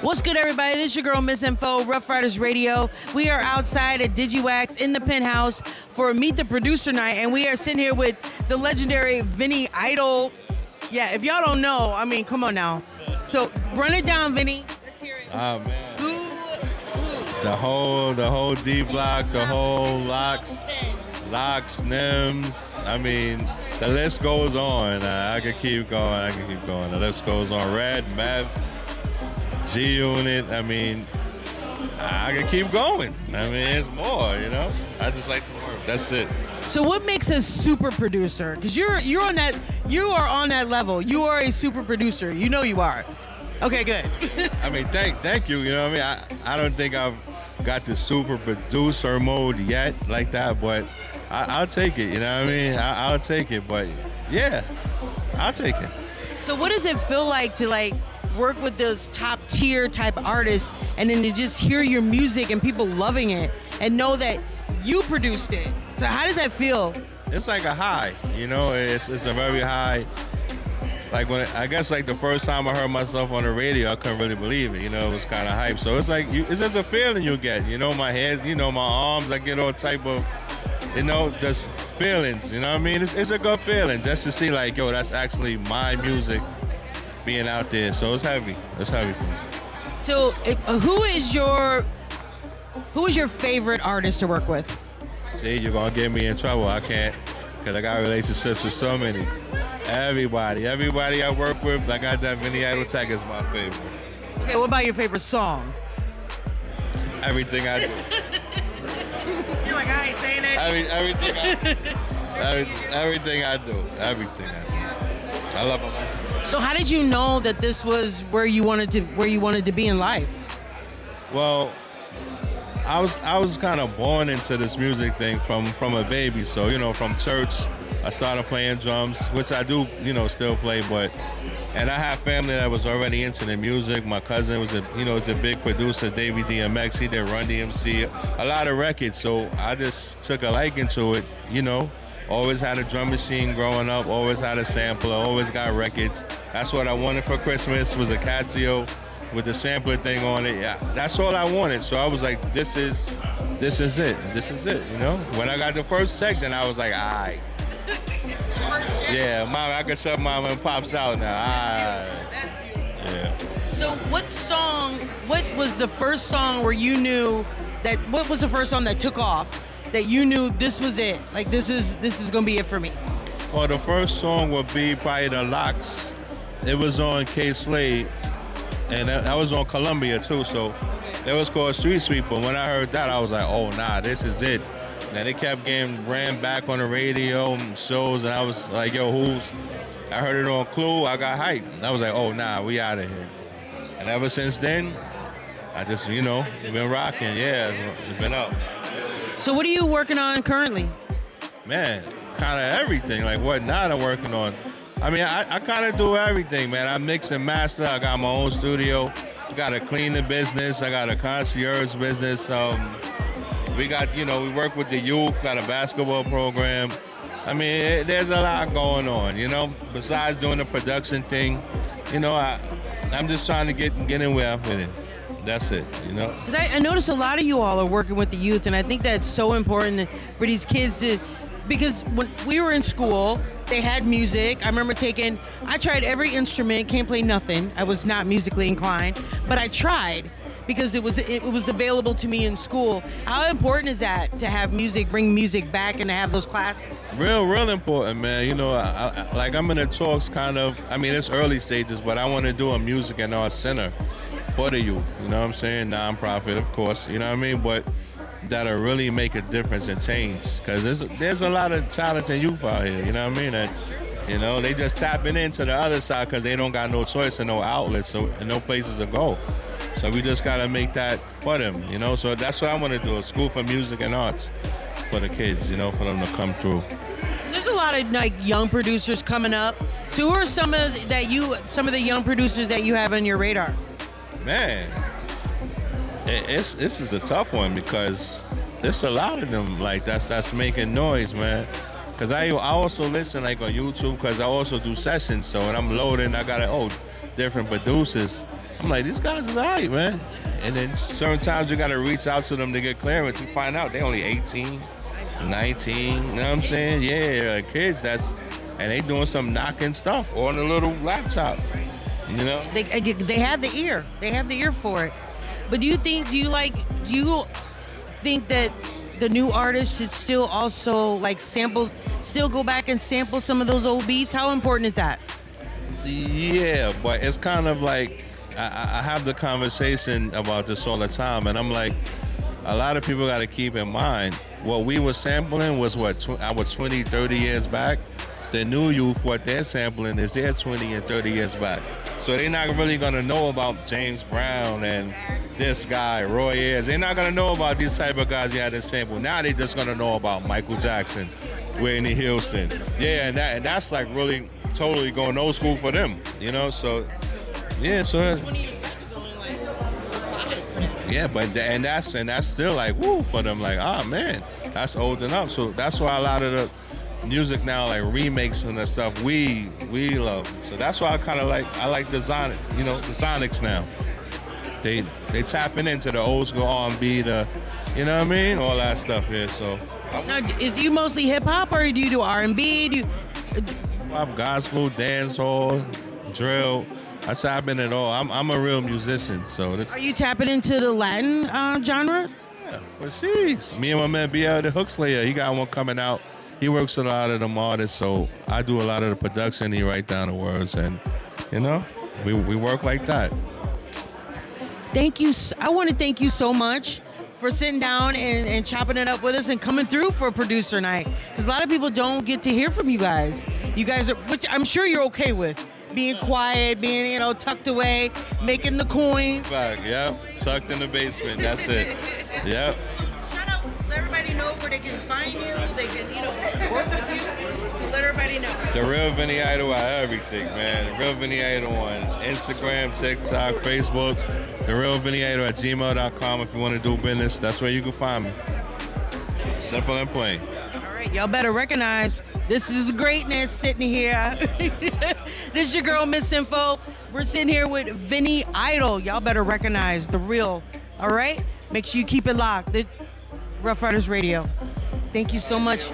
What's good, everybody? This is your girl, Miss Info, Rough Riders Radio. We are outside at Digiwaxx in the penthouse for Meet the Producer Night, and we are sitting here with the legendary VINNY Idol. Yeah, if y'all don't know, I mean, come on now. So run it down, VINNY. Let's hear it. Oh man. Who? The whole D block, the whole locks, NIMS. I mean, the list goes on. I could keep going. The list goes on. Red, Mev, G Unit. I mean, I could keep going. I mean, it's more. You know. I just like to work. That's it. So what makes a super producer? Because you are on that level. You are a super producer. You know you are. Okay, good. I mean, thank you. You know what I mean? I don't think I've got the super producer mode yet like that, but I'll take it. You know what I mean? I'll take it. But yeah, I'll take it. So what does it feel like to work with those top tier type artists and then to just hear your music and people loving it and know that you produced it? So how does that feel? It's like a high, you know. It's a very high. Like I guess the first time I heard myself on the radio, I couldn't really believe it. You know, it was kind of hype. So it's like it's just a feeling you get. You know, my hands, you know, my arms. I get all type of, you know, just feelings. You know what I mean? It's a good feeling just to see yo, that's actually my music being out there. So it's heavy. It's heavy for me. So who is your favorite artist to work with? See, you're gonna get me in trouble. I can't, because I got relationships with so many. Everybody I work with, I got that VINNY Idol tag is my favorite. Okay, what about your favorite song? Everything I do. You're like, I ain't saying it. Everything I do. I love them. So how did you know that this was where you wanted to be in life? Well, I was kind of born into this music thing from a baby. So, you know, from church, I started playing drums, which I do, you know, still play. And I have family that was already into the music. My cousin was a big producer, Davey DMX. He did Run DMC, a lot of records. So I just took a liking to it, you know. Always had a drum machine growing up. Always had a sampler. Always got records. That's what I wanted for Christmas, was a Casio with the sampler thing on it. Yeah, that's all I wanted. So I was like, this is it, you know? When I got the first check, then I was like, all right. Yeah, mom, I can shut mom and pops out now. All right. Yeah. So what was the first song where you knew that, what was the first song that took off, that you knew this was it? Like, this is gonna be it for me? Well, the first song would be probably the Locks. It was on K-Slade. And that was on Columbia too, so it was called Street Sweeper. When I heard that, I was like, oh nah, this is it. And it kept getting ran back on the radio and shows, and I was like, yo, I heard it on Clue, I got hyped. And I was like, oh nah, we out of here. And ever since then, I just, you know, been rocking. Yeah, it's been up. So what are you working on currently? Man, kind of everything. Like what not I'm working on. I mean, I kind of do everything, man. I mix and master. I got my own studio. I got a cleaning business. I got a concierge business. We got, you know, we work with the youth, got a basketball program. I mean, there's a lot going on, you know, besides doing the production thing. You know, I'm just trying to get in where I'm fitting. That's it, you know. Because I noticed a lot of you all are working with the youth, and I think that's so important for these kids to, because when we were in school, they had music. I remember I tried every instrument, can't play nothing. I was not musically inclined, but I tried because it was available to me in school. How important is that to have music, bring music back and to have those classes? Real important, man. You know, I'm in the talks kind of, I mean, it's early stages, but I want to do a music and arts center for the youth. You know what I'm saying? Non-profit, of course, you know what I mean? But that'll really make a difference and change, because there's a lot of talented youth out here, you know what I mean? That, you know, they just tapping into the other side because they don't got no choice and no outlets and no places to go. So we just got to make that for them, you know? So that's what I want to do, a school for music and arts for the kids, you know, for them to come through. There's a lot of young producers coming up. So who are some of the young producers that you have on your radar? Man, this is a tough one because there's a lot of them that's making noise, man. Because I also listen on YouTube, because I also do sessions. So when I'm loading, I got different producers. I'm like, these guys is alright, man. And then certain times you gotta reach out to them to get clearance. You find out they only 18, 19. You know what I'm saying? Yeah, kids. And they doing some knocking stuff on a little laptop. You know? They have the ear. They have the ear for it. But do you think that the new artists should still also like still go back and sample some of those old beats? How important is that? Yeah, but it's kind of like I have the conversation about this all the time, and I'm like, a lot of people got to keep in mind what we were sampling was our 20, 30 years back. The new youth, what they're sampling is their 20 and 30 years back. So they're not really gonna know about James Brown and this guy, Roy Ayers. They're not gonna know about these type of guys you had to sample. Now they just gonna know about Michael Jackson, Whitney Houston. Yeah, and that's like really totally going old school for them, you know? So, yeah, so. 20 years back is only like 5. Yeah, but that's still like, woo, for them, like, man, that's old enough. So that's why a lot of the music now, like remakes and the stuff we love. So that's why I like the Sonics now. They tapping into the old school R&B, you know what I mean, all that stuff here. So Now, is you mostly hip hop or do you do R&B? Do you, pop, gospel, dance hall, drill. I tap in it all. I'm a real musician. So are you tapping into the Latin genre? Yeah, but jeez, me and my man BL the Hookslayer, he got one coming out. He works with a lot of them artists, so I do a lot of the production. He write down the words, and you know, we work like that. Thank you. I want to thank you so much for sitting down and chopping it up with us and coming through for producer night. Because a lot of people don't get to hear from you guys. You guys are, which I'm sure you're okay with, being quiet, being tucked away, making the coin. Back, yep, tucked in the basement. That's it. Yep. Shout out, let everybody know where they can find you. They can work with you. So let everybody know. The Real Vinny Idol on everything, man. The Real Vinny Idol on Instagram, TikTok, Facebook. The Real Vinny Idol at gmail.com if you want to do business. That's where you can find me. Simple and plain. All right, y'all better recognize this is the greatness sitting here. This is your girl, Miss Info. We're sitting here with Vinny Idol. Y'all better recognize the real. All right? Make sure you keep it locked. The Rough Riders Radio. Thank you so much.